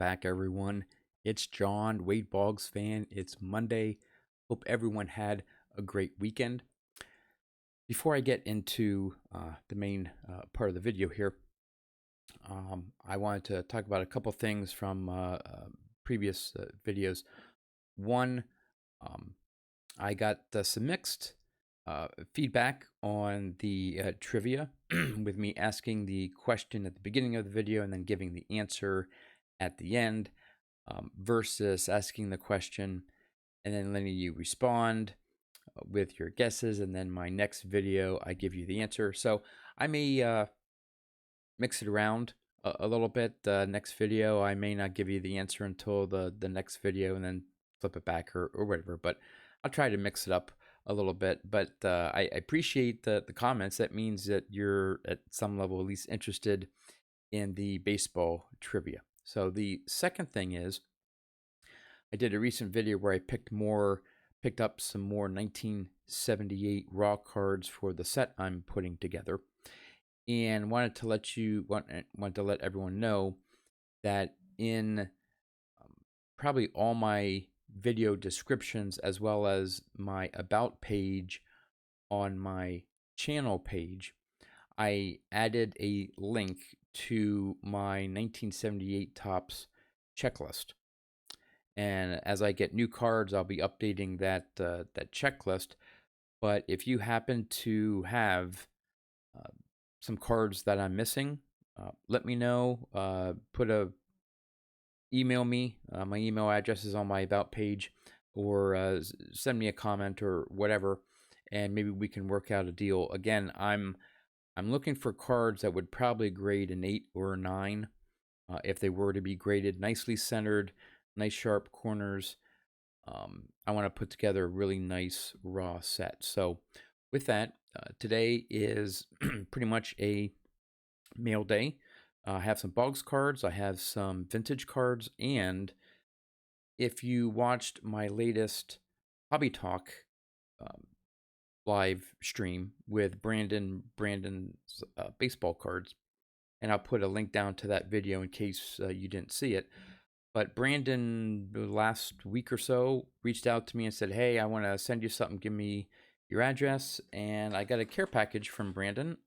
back, everyone. It's John, Wade Boggs fan. It's Monday. Hope everyone had a great weekend. Before I get into the main part of the video here, I wanted to talk about a couple things from previous videos. One, I got some mixed feedback on the trivia with me asking the question at the beginning of the video and then giving the answer at the end, versus asking the question and then letting you respond with your guesses, and then my next video I give you the answer. So I may mix it around a little bit. Next video I may not give you the answer until the next video and then flip it back or whatever, but I'll try to mix it up a little bit. But I appreciate the comments. That means that you're at some level at least interested in the baseball trivia. So the second thing is, I did a recent video where I picked up some more 1978 raw cards for the set I'm putting together, and wanted to let everyone know that in probably all my video descriptions, as well as my about page on my channel page, I added a link to my 1978 Topps checklist. And as I get new cards, I'll be updating that checklist. But if you happen to have some cards that I'm missing, let me know. Email me. My email address is on my about page, or send me a comment or whatever, and maybe we can work out a deal. Again, I'm looking for cards that would probably grade an 8 or a 9, if they were to be graded, nicely centered, nice sharp corners. I want to put together a really nice raw set. So with that, today is pretty much a mail day. I have some Boggs cards, I have some vintage cards, and if you watched my latest Hobby Talk live stream with Brandon's baseball cards, and I'll put a link down to that video in case you didn't see it. But Brandon, last week or so, reached out to me and said, hey, I want to send you something. Give me your address. And I got a care package from Brandon.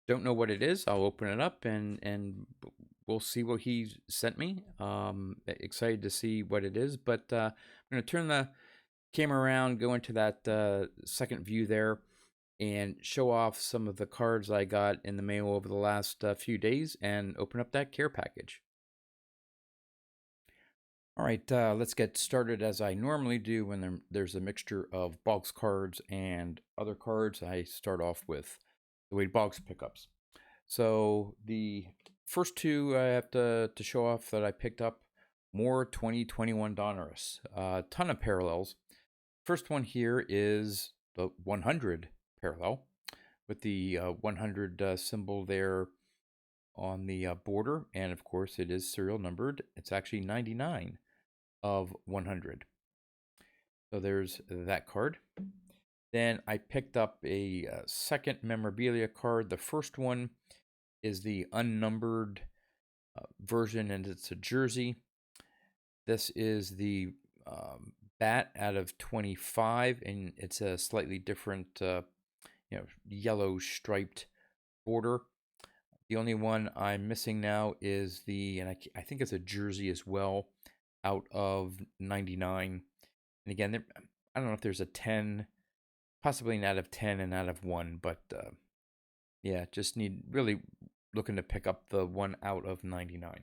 Don't know what it is. I'll open it up and we'll see what he sent me. Excited to see what it is. But I'm going to turn the camera around, go into that second view there, and show off some of the cards I got in the mail over the last few days and open up that care package. All right, let's get started as I normally do when there's a mixture of Boggs cards and other cards. I start off with the Wade Boggs pickups. So the first two I have to show off that I picked up, more 2021 Donruss. A ton of parallels. First one here is the 100 parallel with the 100 symbol there on the border, and of course it is serial numbered. It's actually 99 of 100. So there's that card. Then I picked up a second memorabilia card. The first one is the unnumbered version, and it's a jersey. This is the bat out of 25, and it's a slightly different yellow striped border. The only one I'm missing now is and I think it's a jersey as well, out of 99. And again, I don't know if there's a 10, possibly an out of 10 and out of 1, but yeah, just really looking to pick up the one out of 99.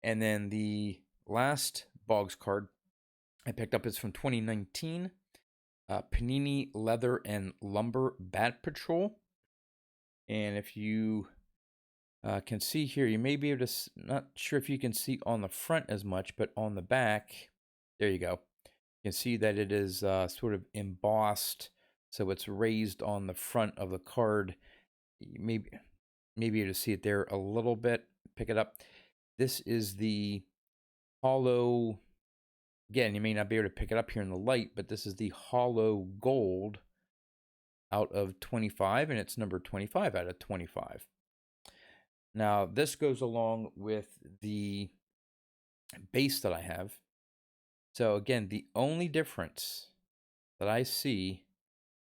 And then the last Boggs card I picked up is from 2019, Panini Leather and Lumber Bat Patrol. And if you can see here, you may be able to, not sure if you can see on the front as much, but on the back, there you go. You can see that it is sort of embossed, so it's raised on the front of the card. Maybe able to see it there a little bit. Pick it up. This is the hollow. Again, you may not be able to pick it up here in the light, but this is the hollow gold out of 25, and it's number 25 out of 25. Now, this goes along with the base that I have. So again, the only difference that I see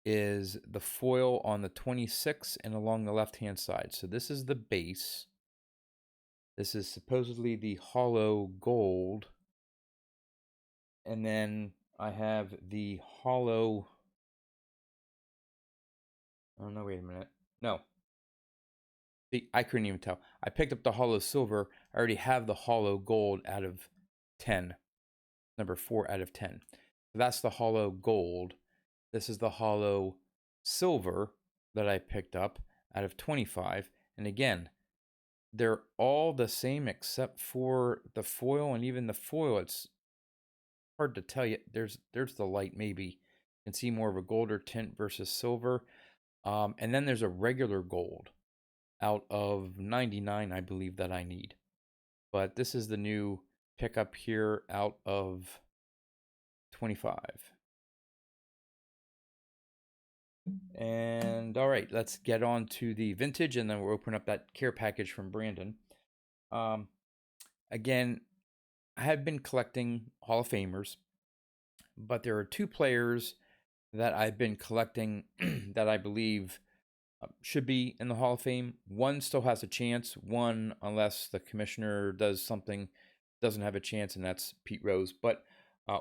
is the foil on the 26 and along the left-hand side. So this is the base. This is supposedly the hollow gold. And then I have the hollow... Oh, no, wait a minute. No. See, I couldn't even tell. I picked up the hollow silver. I already have the hollow gold out of 10. Number 4 out of 10. So that's the hollow gold. This is the hollow silver that I picked up out of 25. And again, they're all the same except for the foil, and even the foil, it's hard to tell you. There's the light, maybe. You can see more of a golder tint versus silver. And then there's a regular gold out of 99, I believe, that I need. But this is the new pickup here out of 25. And all right, let's get on to the vintage, and then we'll open up that care package from Brandon. Again, I have been collecting Hall of Famers, but there are 2 players that I've been collecting that I believe should be in the Hall of Fame. One still has a chance. One, unless the commissioner does something, doesn't have a chance, and that's Pete Rose. But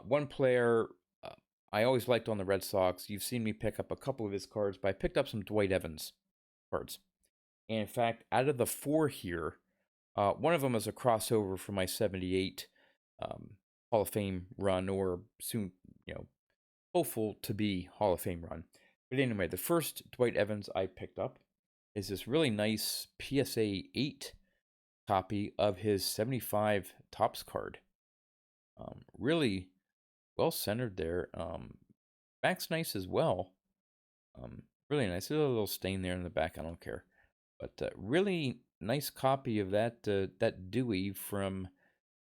one player I always liked on the Red Sox. You've seen me pick up a couple of his cards, but I picked up some Dwight Evans cards. And in fact, out of the 4 here, one of them is a crossover for my 78 Hall of Fame run, or soon, hopeful to be Hall of Fame run. But anyway, the first Dwight Evans I picked up is this really nice PSA 8 copy of his 75 Topps card. Really well centered there. Back's nice as well. Really nice. There's a little stain there in the back. I don't care. But really nice copy of that Dewey from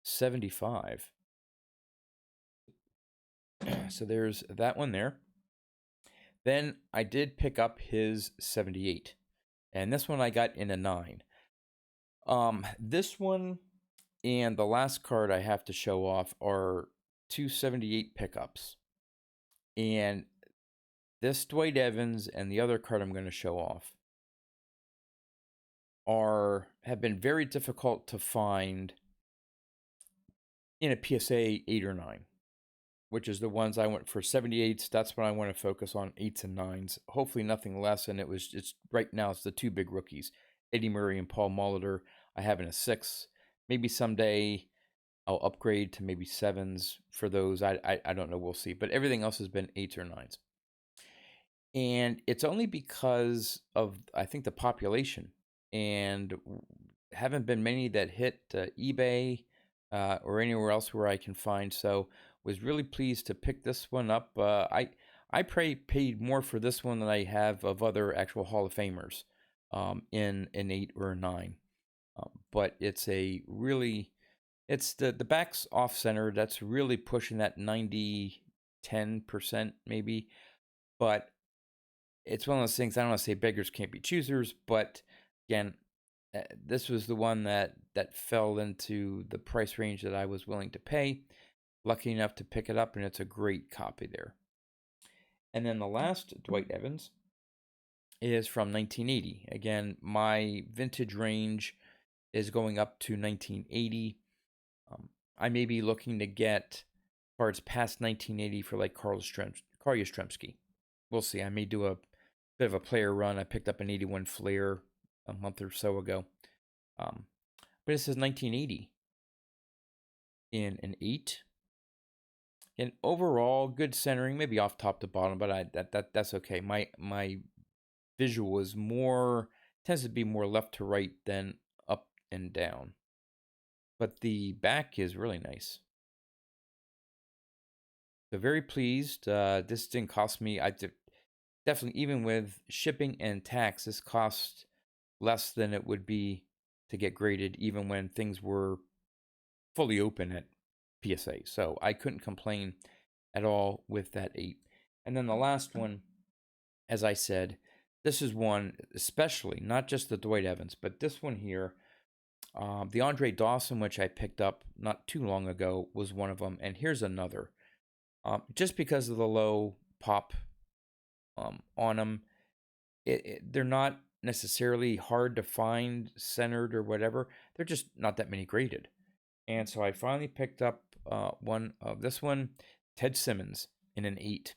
75. So there's that one there. Then I did pick up his 78. And this one I got in a 9. This one and the last card I have to show off are 278 pickups. And this Dwight Evans and the other card I'm going to show off have been very difficult to find in a PSA 8 or 9, which is the ones I went for. 78s. That's what I want to focus on, 8s and 9s. Hopefully nothing less. And it's right now it's the 2 big rookies, Eddie Murray and Paul Molitor. I have in a 6. Maybe someday I'll upgrade to maybe 7s for those. I don't know. We'll see. But everything else has been 8s or 9s. And it's only because of, I think, the population. And haven't been many that hit eBay or anywhere else where I can find. So was really pleased to pick this one up. I paid more for this one than I have of other actual Hall of Famers in an 8 or a 9. But it's a really, it's the back's off center. That's really pushing that 90-10% maybe. But it's one of those things, I don't want to say beggars can't be choosers, but again, this was the one that fell into the price range that I was willing to pay. Lucky enough to pick it up, and it's a great copy there. And then the last Dwight Evans is from 1980. Again, my vintage range is going up to 1980. I may be looking to get cards past 1980 for like Carl Yastrzemski. We'll see. I may do a bit of a player run. I picked up an 81 Flair a month or so ago. But it says 1980 in an 8. And overall, good centering, maybe off top to bottom, but that's okay. My visual is tends to be more left to right than up and down. But the back is really nice. So very pleased. This didn't cost me. Definitely, even with shipping and tax, this cost less than it would be to get graded, even when things were fully open at PSA. So I couldn't complain at all with that 8. And then the last one, as I said, this is one especially, not just the Dwight Evans, but this one here, The Andre Dawson, which I picked up not too long ago, was one of them. And here's another. Just because of the low pop on them, they're not necessarily hard to find, centered, or whatever. They're just not that many graded. And so I finally picked up one of this one, Ted Simmons, in an 8.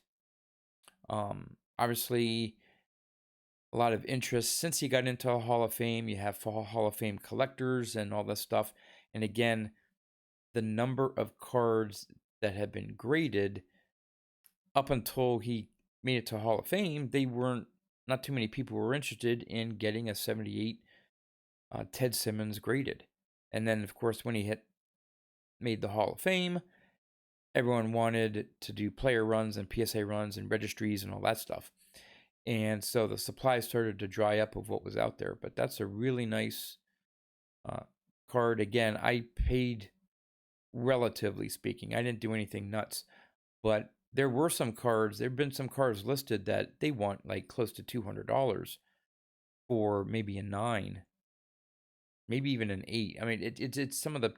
Obviously, a lot of interest since he got into Hall of Fame. You have Hall of Fame collectors and all this stuff. And again, the number of cards that have been graded up until he made it to Hall of Fame, not too many people were interested in getting a 78 Ted Simmons graded. And then, of course, when he made the Hall of Fame, everyone wanted to do player runs and PSA runs and registries and all that stuff. And so the supply started to dry up of what was out there. But that's a really nice card. Again, I paid, relatively speaking, I didn't do anything nuts. But there have been some cards listed that they want like close to $200 for maybe a 9, maybe even an 8. I mean, it's some of the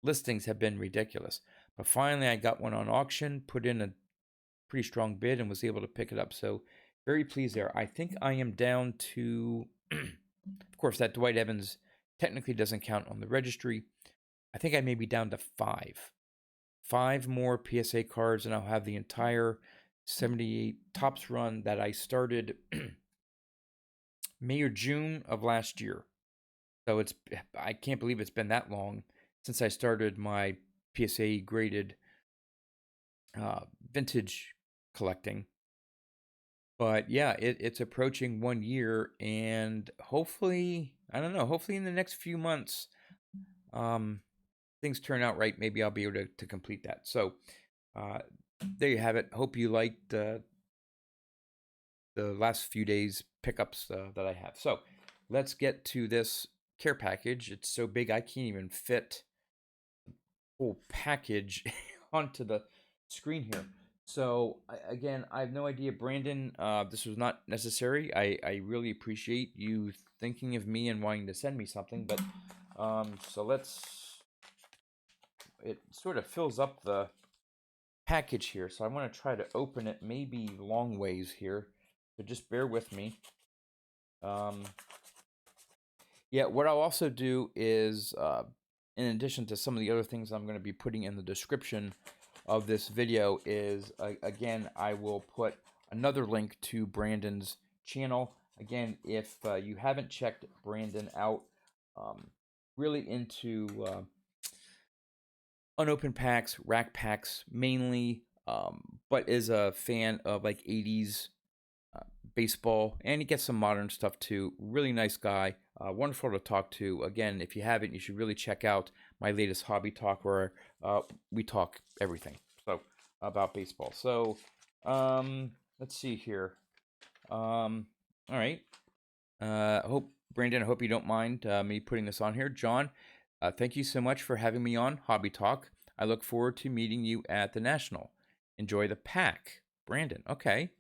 listings have been ridiculous. But finally, I got one on auction, put in a pretty strong bid, and was able to pick it up. So very pleased there. I think I am down to, of course, that Dwight Evans technically doesn't count on the registry. I think I may be down to 5 more PSA cards, and I'll have the entire 78 Topps run that I started May or June of last year. So I can't believe it's been that long since I started my PSA graded vintage collecting. But yeah, it's approaching 1 year, and hopefully, I don't know, hopefully in the next few months, things turn out right. Maybe I'll be able to complete that. So there you have it. Hope you liked the last few days pickups that I have. So let's get to this care package. It's so big I can't even fit the whole package onto the screen here. So again, I have no idea, Brandon. This was not necessary. I really appreciate you thinking of me and wanting to send me something. But so it sort of fills up the package here. So I want to try to open it maybe long ways here. So just bear with me. Yeah, what I'll also do is, in addition to some of the other things I'm going to be putting in the description of this video, is again, I will put another link to Brandon's channel. Again, if you haven't checked Brandon out, really into unopened packs, rack packs mainly, but is a fan of like 80s baseball, and he gets some modern stuff too. Really nice guy, wonderful to talk to. Again, if you haven't, you should really check out my latest hobby talk, where we talk everything about baseball. So let's see here. All right. Brandon, I hope you don't mind me putting this on here. John, thank you so much for having me on Hobby Talk. I look forward to meeting you at the National. Enjoy the pack. Brandon, okay.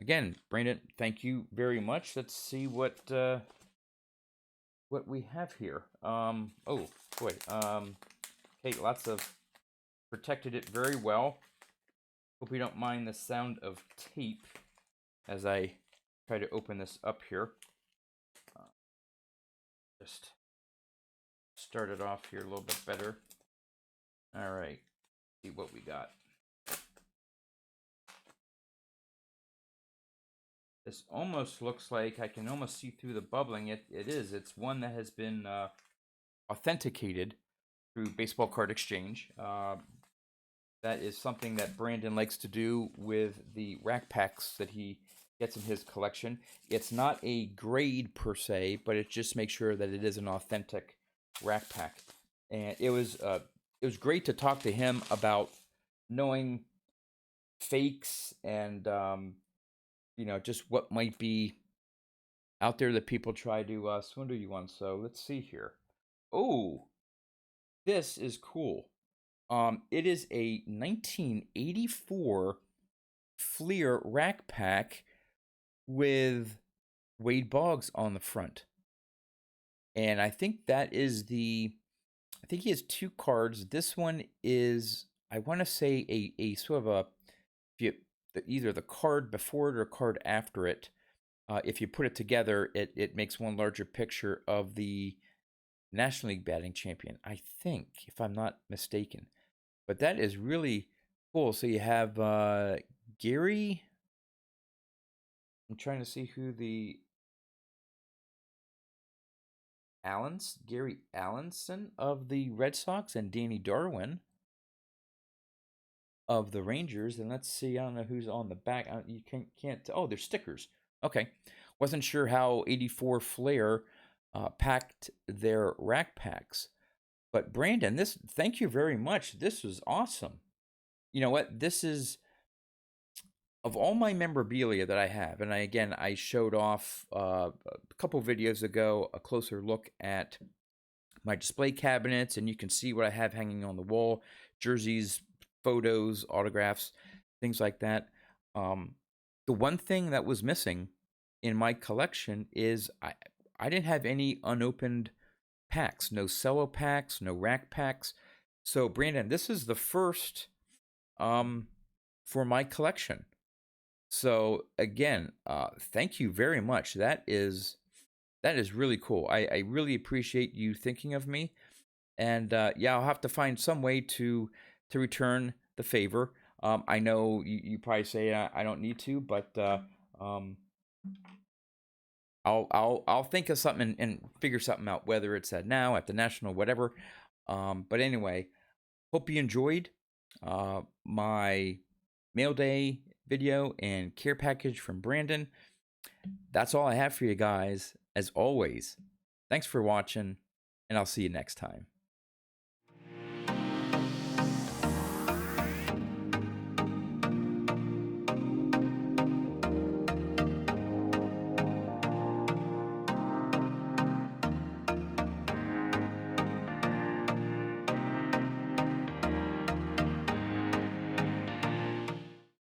Again, Brandon, thank you very much. Let's see what we have here. Oh boy. Okay, lots of protected it very well. Hope you don't mind the sound of tape as I try to open this up here. Just start it off here a little bit better. All right, see what we got. This almost looks like I can almost see through the bubbling. It is. It's one that has been authenticated through Baseball Card Exchange. That is something that Brandon likes to do with the rack packs that he gets in his collection. It's not a grade per se, but it just makes sure that it is an authentic rack pack. And it was great to talk to him about knowing fakes and just what might be out there that people try to swindle you on. So let's see here. Oh, this is cool. It is a 1984 Fleer rack pack with Wade Boggs on the front. And I think that is I think he has 2 cards. This one is, I want to say, a sort of a, if you, either the card before it or card after it. If you put it together, it makes one larger picture of the National League batting champion, I think, if I'm not mistaken. But that is really cool. So you have Gary. I'm trying to see who the Gary Allenson of the Red Sox, and Danny Darwin of the Rangers. And let's see, I don't know who's on the back. You can't. Oh, they're stickers. Okay, wasn't sure how 84 Flair packed their rack packs. But Brandon, thank you very much. This was awesome. You know what? This is, of all my memorabilia that I have, and I showed off a couple videos ago a closer look at my display cabinets, and you can see what I have hanging on the wall: jerseys, photos, autographs, things like that. The one thing that was missing in my collection is I didn't have any unopened packs, no cello packs, no rack packs. So Brandon, this is the first for my collection. So again, thank you very much. That is really cool. I really appreciate you thinking of me, and yeah, I'll have to find some way to return the favor. I know you probably say I don't need to, but um, I'll think of something and figure something out, whether it's at now, at the National, whatever. But anyway, hope you enjoyed my mail day video and care package from Brandon. That's all I have for you guys. As always, thanks for watching, and I'll see you next time.